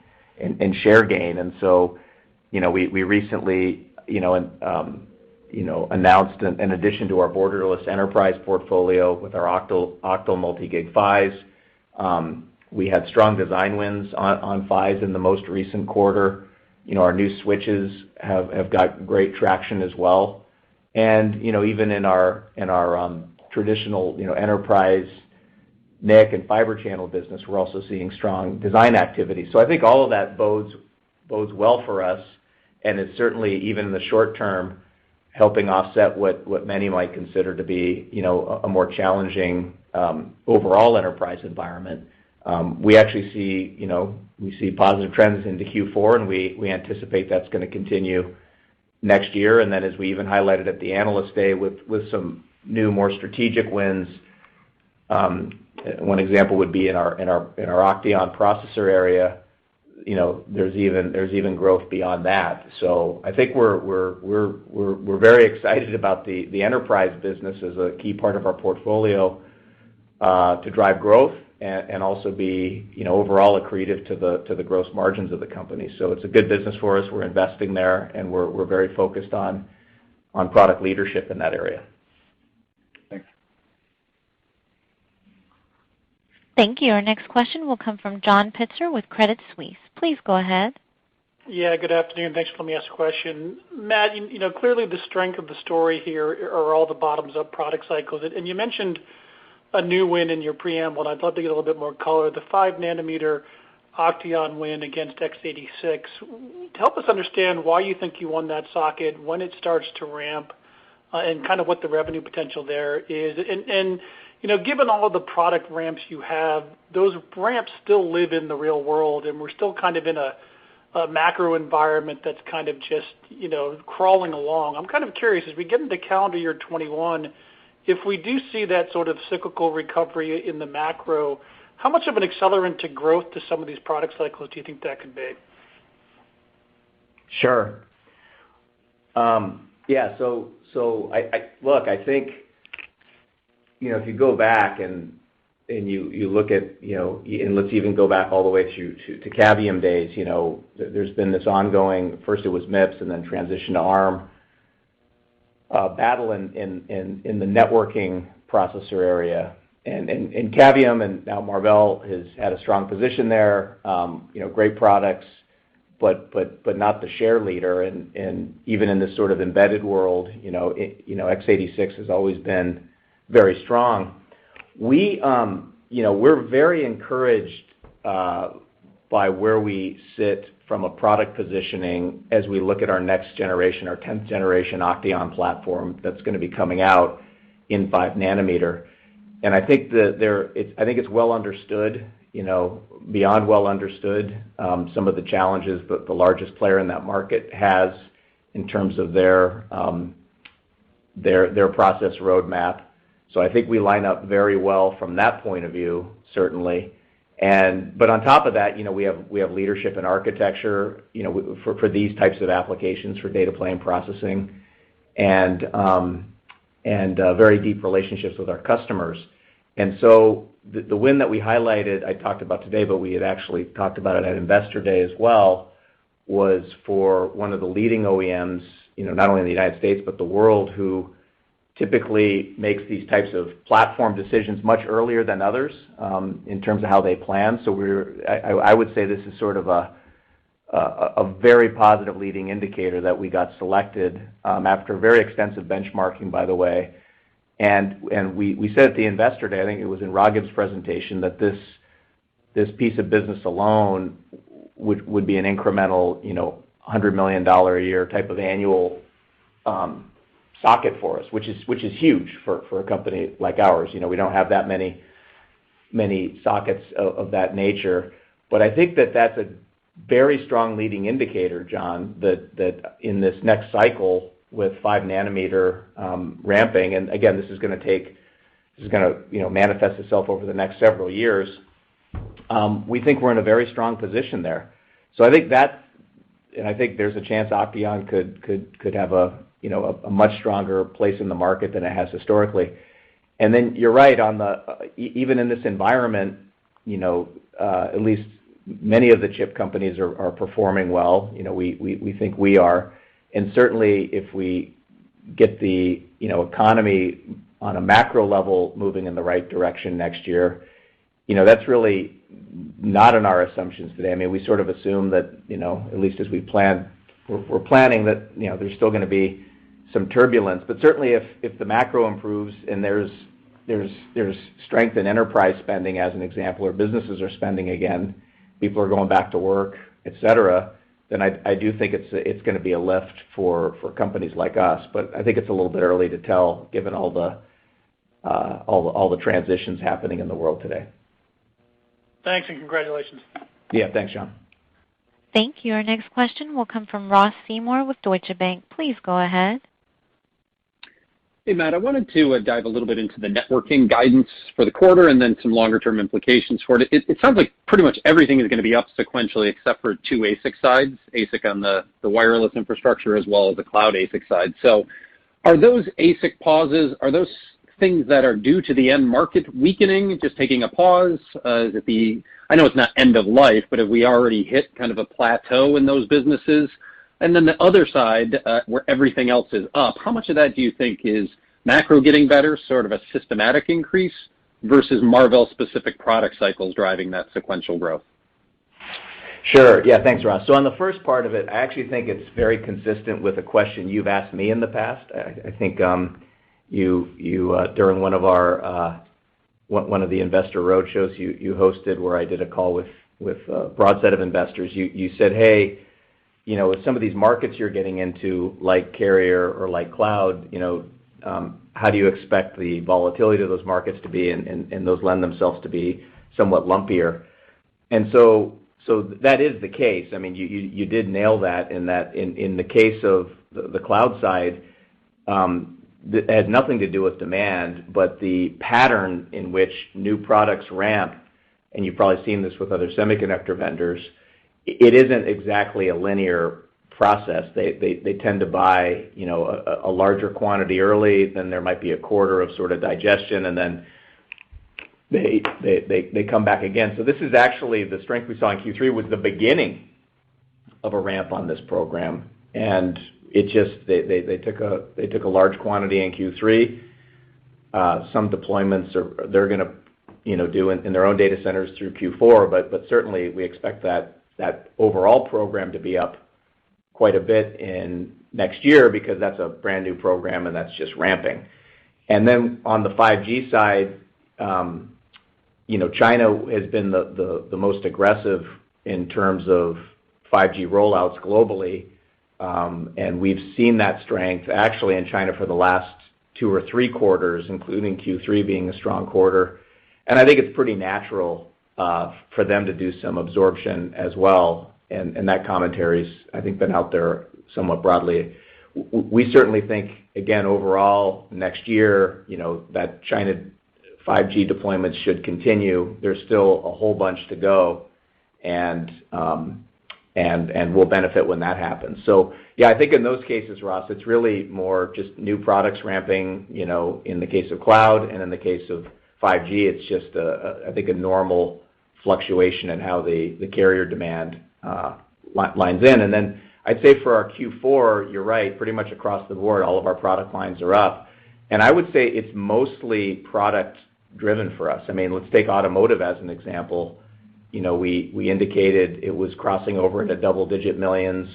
share gain. And so, we recently, announced an addition to our borderless enterprise portfolio with our octal multi-gig PHYs. We had strong design wins on PHYs in the most recent quarter. Our new switches have got great traction as well. And even in our traditional enterprise NIC and fiber channel business, we're also seeing strong design activity. So I think all of that bodes well for us, and it's certainly, even in the short term, helping offset what many might consider to be a more challenging overall enterprise environment. We actually see positive trends into Q4, and we anticipate that's going to continue next year. And then, as we even highlighted at the Analyst Day, with some new, more strategic wins. One example would be in our Octeon processor area. There's even growth beyond that. So I think we're very excited about the enterprise business as a key part of our portfolio to drive growth and also be overall accretive to the gross margins of the company. So it's a good business for us. We're investing there, and we're very focused on product leadership in that area. Thanks. Thank you. Our next question will come from John Pitzer with Credit Suisse. Please go ahead. Yeah, good afternoon. Thanks for letting me ask a question. Matt, clearly the strength of the story here are all the bottoms-up product cycles. And you mentioned a new win in your preamble, and I'd love to get a little bit more color. The 5-nanometer Octeon win against x86. Help us understand why you think you won that socket, when it starts to ramp, and kind of what the revenue potential there is. And given all of the product ramps you have, those ramps still live in the real world, and we're still kind of in a macro environment that's kind of just, crawling along. I'm kind of curious, as we get into calendar year 21, if we do see that sort of cyclical recovery in the macro, how much of an accelerant to growth to some of these product cycles do you think that could be? Sure. Yeah. So I think, if you go back and you look at, and let's even go back all the way to Cavium days, there's been this ongoing, first it was MIPS and then transition to ARM, battle in the networking processor area. And Cavium and now Marvell has had a strong position there, great products, but not the share leader. And even in this sort of embedded world, x86 has always been very strong. We're very encouraged by where we sit from a product positioning as we look at our next generation, our 10th generation Octeon platform that's going to be coming out in 5-nanometer. And I think it's well understood, beyond well understood, some of the challenges that the largest player in that market has in terms of their process roadmap. So I think we line up very well from that point of view, certainly. But on top of that, we have leadership in architecture, for these types of applications for data plane processing, and very deep relationships with our customers. And so the win that we highlighted, I talked about today, but we had actually talked about it at Investor Day as well, was for one of the leading OEMs, not only in the United States, but the world, who typically makes these types of platform decisions much earlier than others in terms of how they plan. So I would say this is sort of a very positive leading indicator that we got selected after very extensive benchmarking, by the way. And we said at the Investor Day, I think it was in Raghib's presentation, that this piece of business alone would be an incremental, $100 million a year type of annual socket for us, which is huge for a company like ours. We don't have that many sockets of that nature. But I think that that's a very strong leading indicator, John, that in this next cycle with 5 nanometer ramping, and again, this is going to manifest itself over the next several years. We think we're in a very strong position there. So I think I think there's a chance Octeon could have a much stronger place in the market than it has historically. And then you're right on even in this environment, at least many of the chip companies are performing well. We think we are, and certainly if we get the economy on a macro level moving in the right direction next year, that's really not in our assumptions today. I mean, we sort of assume that, at least as we plan, we're planning that, there's still going to be some turbulence. But certainly if the macro improves and there's strength in enterprise spending, as an example, or businesses are spending again, people are going back to work, et cetera, then I do think it's going to be a lift for companies like us. But I think it's a little bit early to tell, given all the transitions happening in the world today. Thanks, and congratulations. Yeah, thanks, John. Thank you. Our next question will come from Ross Seymore with Deutsche Bank. Please go ahead. Hey, Matt, I wanted to dive a little bit into the networking guidance for the quarter and then some longer-term implications for it. It sounds like pretty much everything is going to be up sequentially except for 2 ASIC sides, ASIC on the wireless infrastructure as well as the cloud ASIC side. So are those ASIC pauses, are those things that are due to the end market weakening, just taking a pause? I know it's not end of life, but have we already hit kind of a plateau in those businesses? And then the other side, where everything else is up, how much of that do you think is macro getting better, sort of a systematic increase, versus Marvell-specific product cycles driving that sequential growth? Sure. Yeah, thanks, Ross. So on the first part of it, I actually think it's very consistent with a question you've asked me in the past. I think you during one of the investor roadshows you hosted, where I did a call with a broad set of investors, you said, hey, with some of these markets you're getting into, like carrier or like cloud, how do you expect the volatility of those markets to be, and those lend themselves to be somewhat lumpier. And so that is the case. I mean, you did nail that in the case of the cloud side. It has nothing to do with demand, but the pattern in which new products ramp, and you've probably seen this with other semiconductor vendors, it isn't exactly a linear process. They tend to buy a larger quantity early, then there might be a quarter of sort of digestion, and then they come back again. So this is actually the strength we saw in Q3 was the beginning of a ramp on this program, and it just they took a large quantity in Q3. Some deployments they're going to do in their own data centers through Q4, but certainly we expect that overall program to be up quite a bit in next year, because that's a brand new program and that's just ramping. And then on the 5G side, China has been the most aggressive in terms of 5G rollouts globally. And we've seen that strength actually in China for the last 2 or 3 quarters, including Q3 being a strong quarter. And I think it's pretty natural for them to do some absorption as well. And that commentary's, I think, been out there somewhat broadly. We certainly think, again, overall next year, that China 5G deployments should continue. There's still a whole bunch to go, and we'll benefit when that happens. So, yeah, I think in those cases, Ross, it's really more just new products ramping, in the case of cloud, and in the case of 5G, it's just, I think, a normal fluctuation in how the carrier demand lines in. And then I'd say for our Q4, you're right, pretty much across the board, all of our product lines are up. And I would say it's mostly product driven for us. I mean, let's take automotive as an example. You know, we indicated it was crossing over into double-digit millions.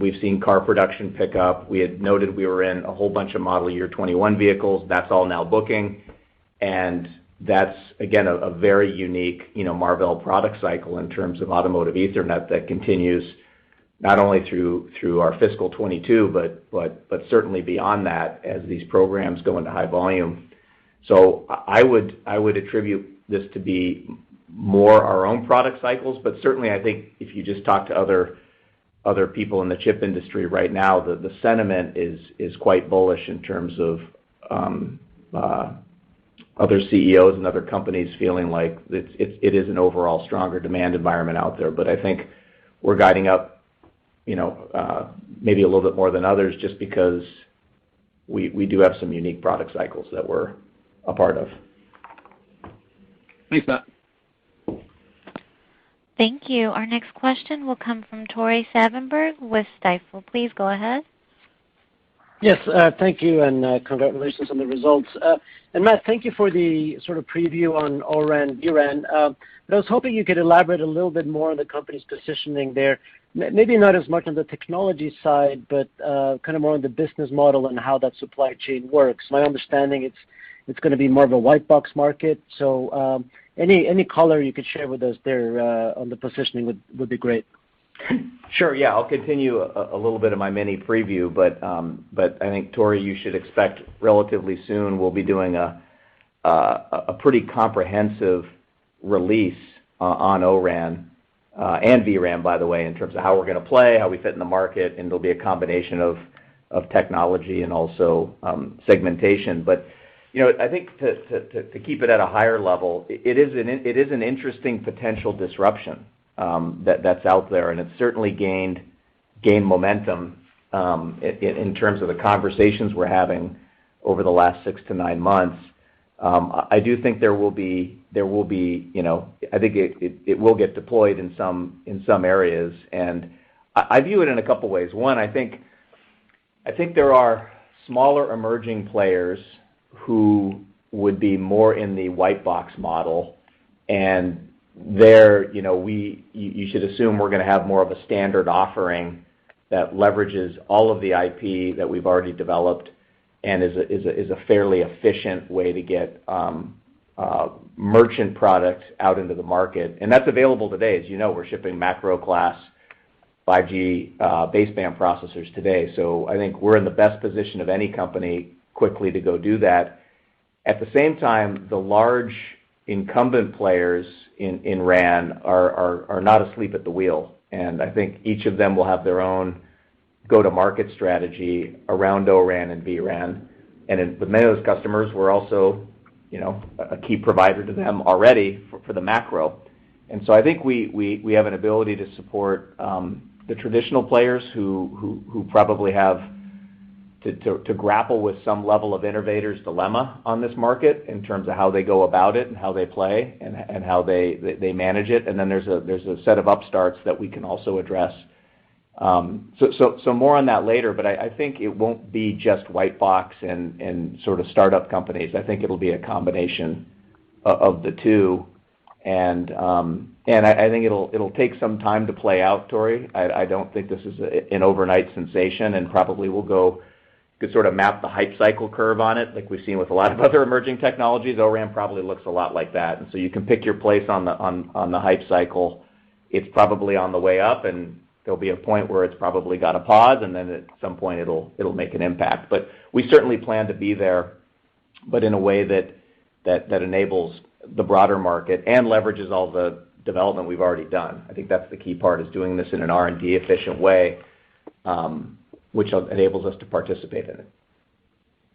We've seen car production pick up. We had noted we were in a whole bunch of model year 21 vehicles. That's all now booking. And that's, again, a very unique, you know, Marvell product cycle in terms of automotive Ethernet that continues not only through our fiscal 22, but certainly beyond that as these programs go into high volume. So I would attribute this to be more our own product cycles, but certainly I think if you just talk to other people in the chip industry right now, the sentiment is quite bullish in terms of other CEOs and other companies feeling like it is an overall stronger demand environment out there. But I think we're guiding up, you know, maybe a little bit more than others just because we do have some unique product cycles that we're a part of. Thanks, Matt. Thank you. Our next question will come from Tore Svanberg with Stifel. Please go ahead. Yes, thank you, and congratulations on the results. And Matt, thank you for the sort of preview on ORAN, VRAN. But I was hoping you could elaborate a little bit more on the company's positioning there. Maybe not as much on the technology side, but kind of more on the business model and how that supply chain works. My understanding it's going to be more of a white box market. So any color you could share with us there on the positioning would be great. Sure. Yeah, I'll continue a little bit of my mini preview, but I think Tore, you should expect relatively soon we'll be doing a pretty comprehensive release on ORAN and VRAN, by the way, in terms of how we're going to play, how we fit in the market, and it'll be a combination of technology and also segmentation. But you know, I think to keep it at a higher level, it is an interesting potential disruption that's out there, and it's certainly gained momentum in terms of the conversations we're having over the last 6 to 9 months. I do think there will be, you know, I think it will get deployed in some areas, and I view it in a couple ways. One, I think there are smaller emerging players who would be more in the white box model, and there, you know, you should assume we're going to have more of a standard offering that leverages all of the IP that we've already developed and is a fairly efficient way to get merchant product out into the market. And that's available today. As you know, we're shipping macro class 5G baseband processors today. So I think we're in the best position of any company quickly to go do that. At the same time, the large incumbent players in RAN are not asleep at the wheel. And I think each of them will have their own go-to-market strategy around ORAN and VRAN. And with many of those customers, we're also, you know, a key provider to them already for the macro. And so I think we have an ability to support the traditional players who probably have to grapple with some level of innovator's dilemma on this market in terms of how they go about it and how they play and how they manage it. And then there's a set of upstarts that we can also address. So more on that later, but I think it won't be just white box and sort of startup companies. I think it'll be a combination of the two. And I think it'll take some time to play out, Tore. I don't think this is an overnight sensation, and probably could sort of map the hype cycle curve on it, like we've seen with a lot of other emerging technologies. ORAN probably looks a lot like that, and so you can pick your place on the hype cycle. It's probably on the way up, and there'll be a point where it's probably got a pause, and then at some point it'll make an impact. But we certainly plan to be there, but in a way that enables the broader market and leverages all the development we've already done. I think that's the key part, is doing this in an R&D efficient way, which enables us to participate in it.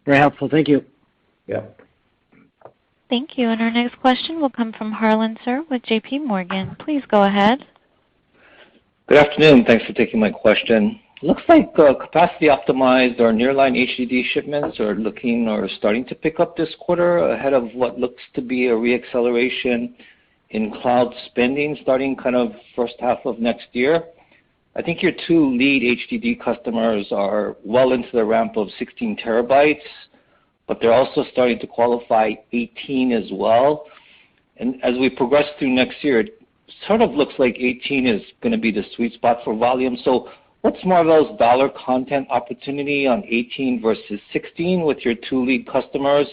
Very helpful. Thank you. Yeah. Thank you. And our next question will come from Harlan Sur with J.P. Morgan. Please go ahead. Good afternoon. Thanks for taking my question. Looks like capacity optimized or nearline HDD shipments are looking or starting to pick up this quarter ahead of what looks to be a reacceleration in cloud spending starting kind of first half of next year. I think your two lead HDD customers are well into the ramp of 16 terabytes, but they're also starting to qualify 18 as well. And as we progress through next year, it sort of looks like 18 is going to be the sweet spot for volume. So what's Marvell's dollar content opportunity on 18 versus 16 with your two lead customers?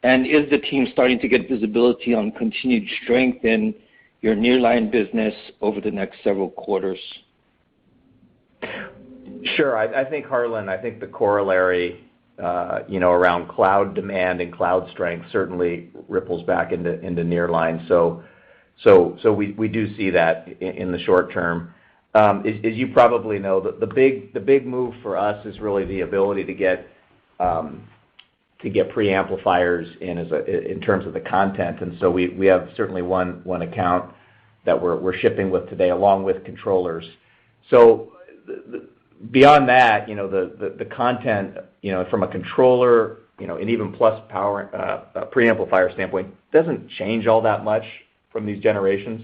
And is the team starting to get visibility on continued strength in your nearline business over the next several quarters? Sure. I think, Harlan, the corollary around cloud demand and cloud strength certainly ripples back into nearline. So we do see that in the short term. As you probably know, the big move for us is really the ability to get preamplifiers in terms of the content, and so we have certainly one account that we're shipping with today, along with controllers. So beyond that, the content, from a controller, and even plus power preamplifier standpoint, doesn't change all that much from these generations.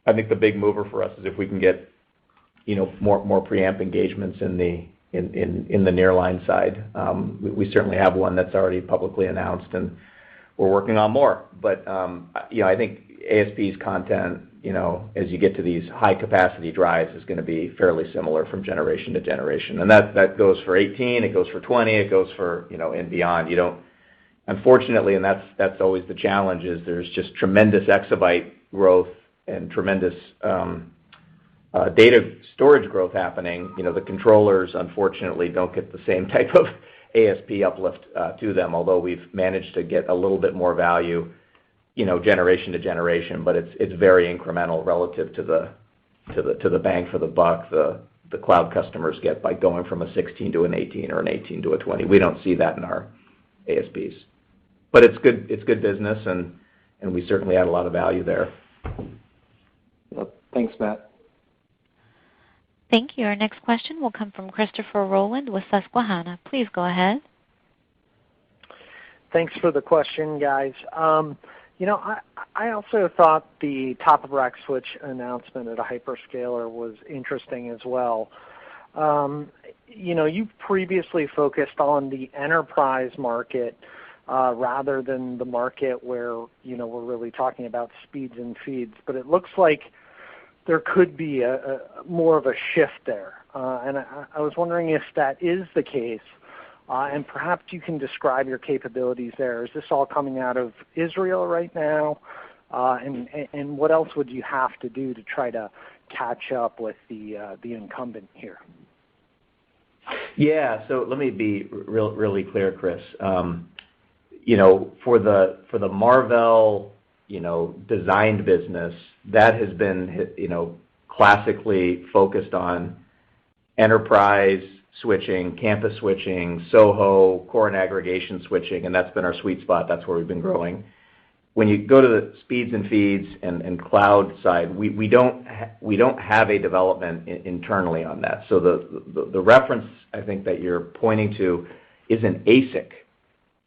I think the big mover for us is if we can get, more preamp engagements in the nearline side. We certainly have one that's already publicly announced, and we're working on more. But I think ASP's content, as you get to these high capacity drives, is going to be fairly similar from generation to generation, and that goes for 18, it goes for 20, it goes for and beyond. You don't, unfortunately, and that's always the challenge, is there's just tremendous exabyte growth and tremendous data storage growth happening. The controllers, unfortunately, don't get the same type of ASP uplift to them, although we've managed to get a little bit more value, generation to generation, but it's very incremental relative to the bang for the buck the cloud customers get by going from a 16 to an 18 or an 18 to a 20. We don't see that in our ASPs, but it's good business, and we certainly add a lot of value there. Thanks, Matt. Thank you. Our next question will come from Christopher Rowland with Susquehanna. Please go ahead. Thanks for the question, guys. I also thought the top-of-rack switch announcement at a hyperscaler was interesting as well. You've previously focused on the enterprise market rather than the market where, we're really talking about speeds and feeds, but it looks like there could be a more of a shift there. And I was wondering if that is the case, and perhaps you can describe your capabilities there. Is this all coming out of Israel right now? And what else would you have to do to try to catch up with the incumbent here? Yeah, so let me be really clear, Chris. For the Marvell, designed business, that has been, classically focused on enterprise switching, campus switching, SOHO, core and aggregation switching, and that's been our sweet spot. That's where we've been growing. When you go to the speeds and feeds and cloud side, we don't have a development internally on that. So the reference I think that you're pointing to is an ASIC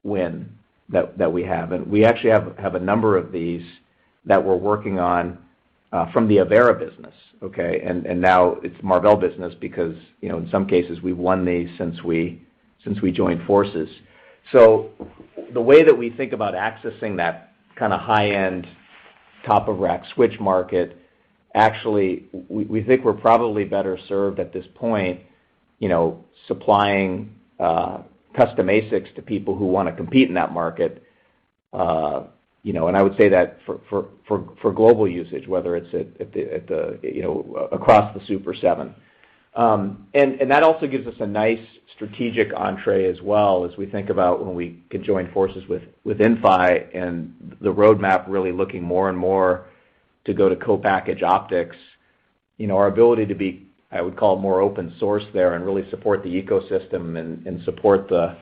win that we have, and we actually have a number of these that we're working on from the Avera business, okay, and now it's Marvell business because in some cases we've won these since we joined forces. So the way that we think about accessing that kind of high-end top-of-rack switch market, actually we think we're probably better served at this point, supplying custom ASICs to people who want to compete in that market, and I would say that for global usage, whether it's at the across the Super 7, and that also gives us a nice strategic entree as well as we think about when we can join forces with Inphi and the roadmap really looking more and more to go to co-package optics. Our ability to be, I would call it, more open source there and really support the ecosystem and support the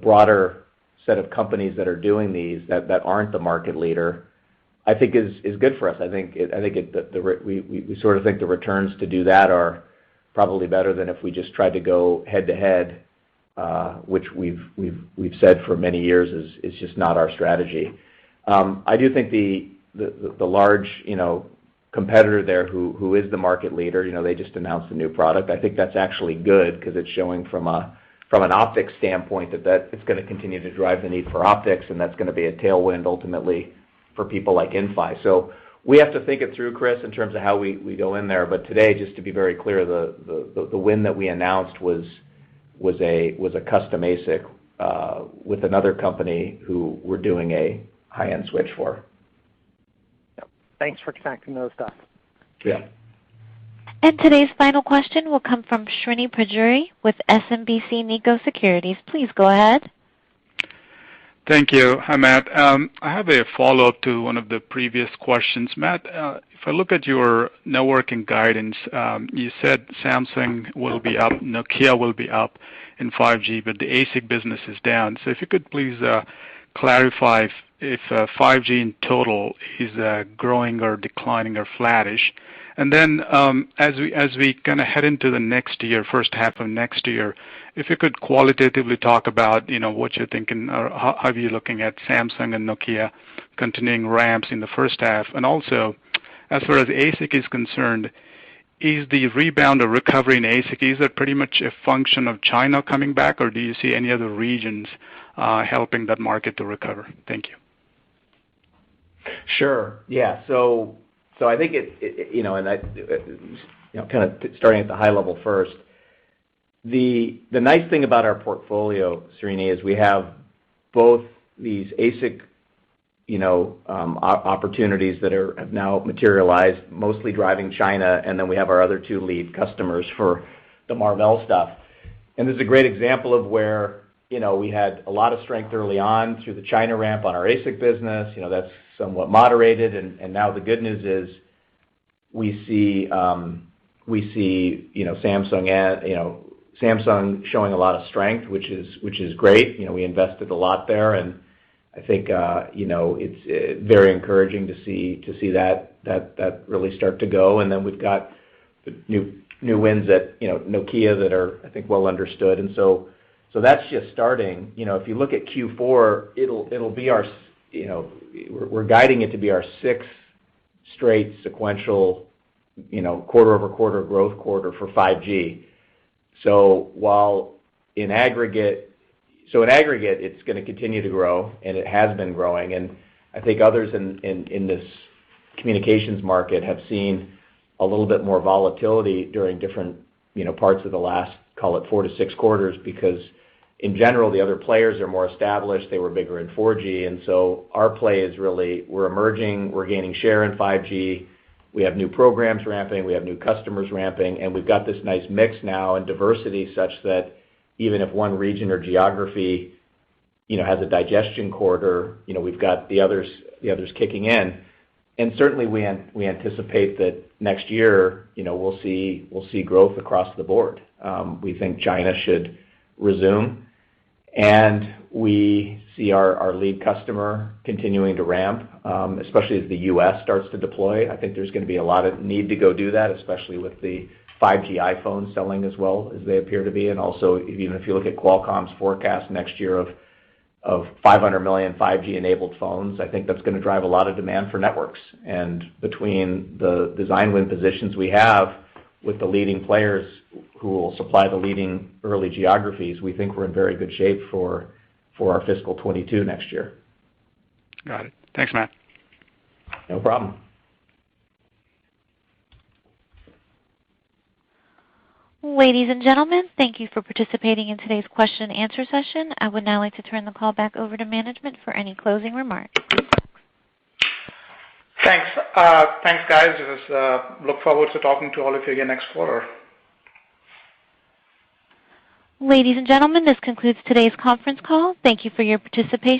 broader set of companies that are doing these that aren't the market leader, I think is good for us. We sort of think the returns to do that are probably better than if we just tried to go head to head, which we've said for many years is just not our strategy. I do think the large competitor there who is the market leader. They just announced a new product. I think that's actually good because it's showing from an optics standpoint that it's going to continue to drive the need for optics, and that's going to be a tailwind ultimately for people like Inphi. So we have to think it through, Chris, in terms of how we go in there. But today, just to be very clear, the win that we announced was a custom ASIC with another company who we're doing a high-end switch for. Thanks for connecting those dots. Yeah. And today's final question will come from Srini Pajjuri with SMBC Nikko Securities. Please go ahead. Thank you. Hi, Matt. I have a follow-up to one of the previous questions. Matt, if I look at your networking guidance, you said Samsung will be up, Nokia will be up in 5G, but the ASIC business is down. So if you could please clarify if 5G in total is growing or declining or flattish. And then as we kind of head into the next year, first half of next year, if you could qualitatively talk about what you're thinking or how you're looking at Samsung and Nokia continuing ramps in the first half. And also, as far as ASIC is concerned, is the rebound or recovery in ASIC, is that pretty much a function of China coming back, or do you see any other regions helping that market to recover? Thank you. Sure. Yeah. So I think kind of starting at the high level first. The nice thing about our portfolio, Srini, is we have both these ASIC opportunities that have now materialized, mostly driving China, and then we have our other two lead customers for the Marvell stuff. And this is a great example of where we had a lot of strength early on through the China ramp on our ASIC business. That's somewhat moderated, and now the good news is we see Samsung showing a lot of strength, which is great. We invested a lot there, and I think it's very encouraging to see that really start to go. And then we've got the new wins at Nokia that are, I think, well understood. And so that's just starting. If you look at Q4, it'll be our we're guiding it to be our sixth straight sequential quarter-over-quarter growth quarter for 5G. So while in aggregate it's going to continue to grow, and it has been growing, and I think others in this communications market have seen a little bit more volatility during different parts of the last, call it 4 to 6 quarters, because in general the other players are more established, they were bigger in 4G, and so our play is really we're emerging, we're gaining share in 5G. We have new programs ramping, we have new customers ramping, and we've got this nice mix now and diversity such that even if one region or geography, has a digestion quarter, we've got the others kicking in. And certainly we anticipate that next year, we'll see growth across the board. We think China should resume, and we see our lead customer continuing to ramp, especially as the U.S. starts to deploy. I think there's going to be a lot of need to go do that, especially with the 5G iPhones selling as well as they appear to be. And also, even if you look at Qualcomm's forecast next year of 500 million 5G-enabled phones, I think that's going to drive a lot of demand for networks. And between the design win positions we have with the leading players who will supply the leading early geographies, we think we're in very good shape for our fiscal 22 next year. Got it. Thanks, Matt. No problem. Ladies and gentlemen, thank you for participating in today's question and answer session. I would now like to turn the call back over to management for any closing remarks. Thanks. Thanks, guys. Look forward to talking to all of you again next quarter. Ladies and gentlemen, this concludes today's conference call. Thank you for your participation.